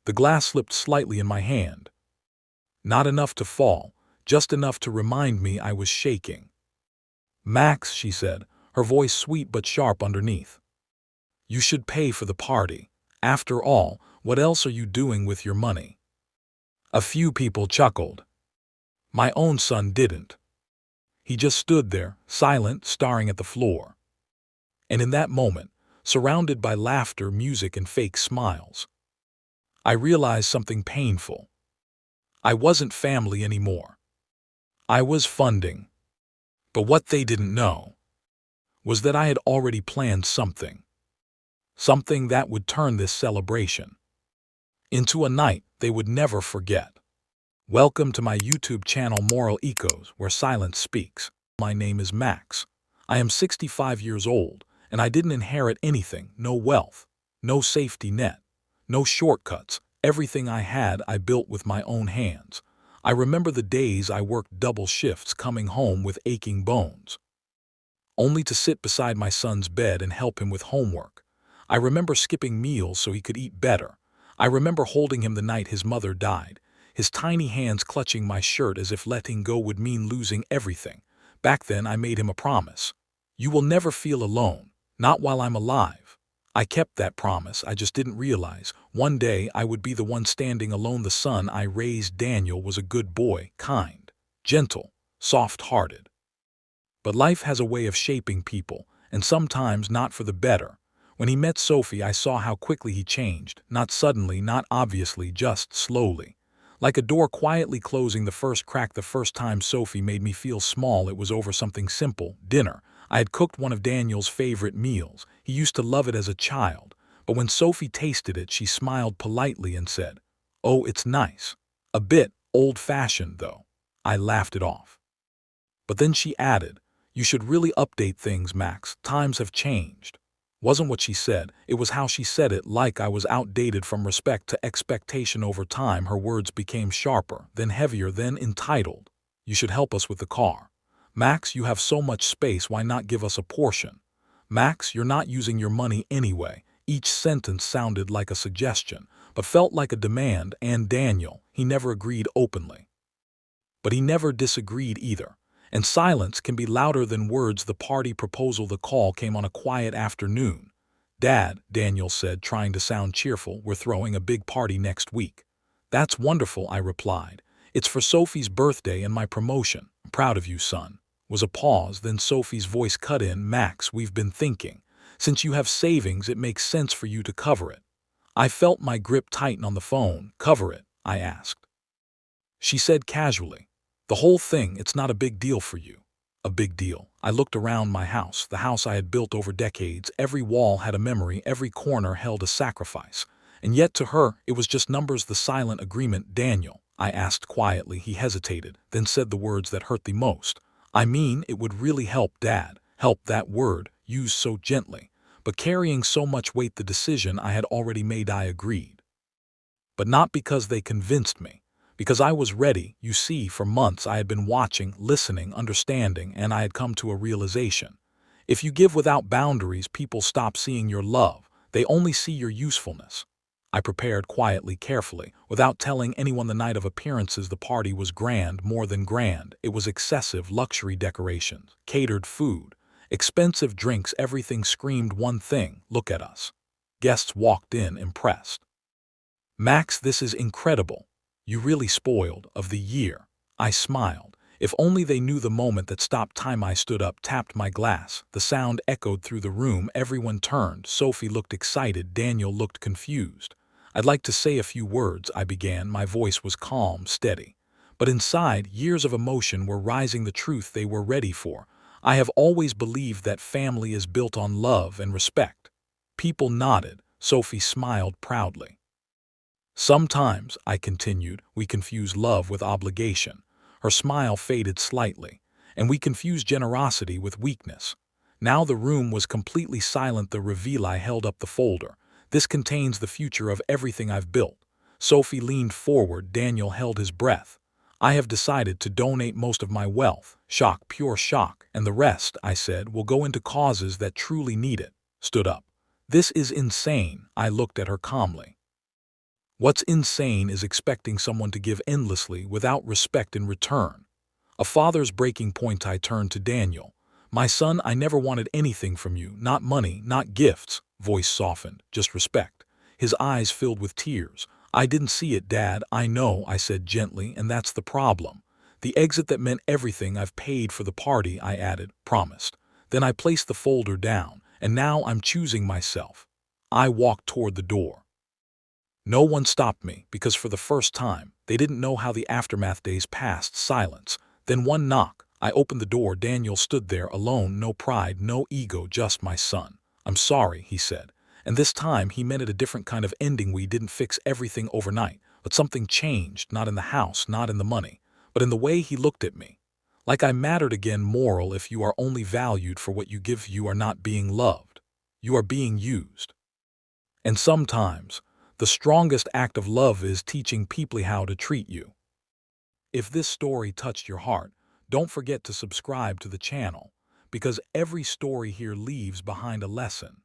The glass slipped slightly in my hand. Not enough to fall, just enough to remind me I was shaking. "Max," she said, her voice sweet but sharp underneath. "You should pay for the party. After all, what else are you doing with your money?" A few people chuckled. My own son didn't. He just stood there, silent, staring at the floor. And in that moment, surrounded by laughter, music, and fake smiles, I realized something painful. I wasn't family anymore. I was funding. But what they didn't know was that I had already planned something. Something that would turn this celebration into a night they would never forget. Welcome to my YouTube channel Moral Ecos, where silence speaks. My name is Max. I am 65 years old, and I didn't inherit anything, no wealth, no safety net, no shortcuts. Everything I had I built with my own hands. I remember the days I worked double shifts, coming home with aching bones, only to sit beside my son's bed and help him with homework. I remember skipping meals so he could eat better. I remember holding him the night his mother died, his tiny hands clutching my shirt as if letting go would mean losing everything. Back then I made him a promise. "You will never feel alone, not while I'm alive." I kept that promise. I just didn't realize one day I would be the one standing alone. The son I raised, Daniel, was a good boy, kind, gentle, soft-hearted. But life has a way of shaping people, and sometimes not for the better. When he met Sophie, I saw how quickly he changed, not suddenly, not obviously, just slowly. Like a door quietly closing, the first crack. The first time Sophie made me feel small, it was over something simple, dinner. I had cooked one of Daniel's favorite meals. He used to love it as a child. But when Sophie tasted it, she smiled politely and said, "Oh, it's nice. A bit old-fashioned, though." I laughed it off. But then she added, "You should really update things, Max. Times have changed." Wasn't what she said, it was how she said it, like I was outdated. From respect to expectation. Over time, her words became sharper, then heavier, then entitled. "You should help us with the car. Max, you have so much space, why not give us a portion? Max, you're not using your money anyway." Each sentence sounded like a suggestion, but felt like a demand. And Daniel, he never agreed openly. But he never disagreed either. And silence can be louder than words. The party proposal. The call came on a quiet afternoon. "Dad," Daniel said, trying to sound cheerful, "we're throwing a big party next week." "That's wonderful," I replied. "It's for Sophie's birthday and my promotion." "I'm proud of you, son." Was a pause, then Sophie's voice cut in. "Max, we've been thinking. Since you have savings, it makes sense for you to cover it." I felt my grip tighten on the phone. "Cover it?" I asked. She said casually, "The whole thing. It's not a big deal for you." A big deal. I looked around my house, the house I had built over decades. Every wall had a memory, every corner held a sacrifice. And yet to her, it was just numbers. The silent agreement. "Daniel," I asked quietly. He hesitated, then said the words that hurt the most. "I mean, it would really help, Dad." Help, that word, used so gently, but carrying so much weight. The decision I had already made. I agreed. But not because they convinced me. Because I was ready. You see, for months I had been watching, listening, understanding, and I had come to a realization. If you give without boundaries, people stop seeing your love. They only see your usefulness. I prepared quietly, carefully, without telling anyone. The night of appearances. The party was grand, more than grand. It was excessive. Luxury decorations, catered food, expensive drinks. Everything screamed one thing: look at us. Guests walked in, impressed. "Max, this is incredible. You really spoiled of the year." I smiled. If only they knew the moment that stopped time. I stood up, tapped my glass. The sound echoed through the room. Everyone turned. Sophie looked excited. Daniel looked confused. "I'd like to say a few words," I began. My voice was calm, steady. But inside, years of emotion were rising. The truth they were ready for. "I have always believed that family is built on love and respect." People nodded. Sophie smiled proudly. "Sometimes," I continued, "we confuse love with obligation." Her smile faded slightly. "And we confuse generosity with weakness." Now the room was completely silent. The reveal. I held up the folder. "This contains the future of everything I've built." Sophie leaned forward. Daniel held his breath. "I have decided to donate most of my wealth." Shock, pure shock. "And the rest," I said, "will go into causes that truly need it." Stood up. "This is insane." I looked at her calmly. What's insane is expecting someone to give endlessly without respect in return. A father's breaking point. I turned to Daniel. My son, I never wanted anything from you, not money, not gifts. Voice softened, just respect. His eyes filled with tears. I didn't see it, Dad, I know, I said gently, and that's the problem. The exit that meant everything. I've paid for the party, I added, promised. Then I placed the folder down, and now I'm choosing myself. I walked toward the door. No one stopped me, because for the first time, they didn't know how the aftermath days passed. Silence. Then one knock. I opened the door. Daniel stood there, alone, no pride, no ego, just my son. I'm sorry, he said. And this time he meant it a different kind of ending. We didn't fix everything overnight, but something changed, not in the house, not in the money, but in the way he looked at me. Like I mattered again. Moral: if you are only valued for what you give, you are not being loved. You are being used. And sometimes, the strongest act of love is teaching people how to treat you. If this story touched your heart, don't forget to subscribe to the channel, because every story here leaves behind a lesson.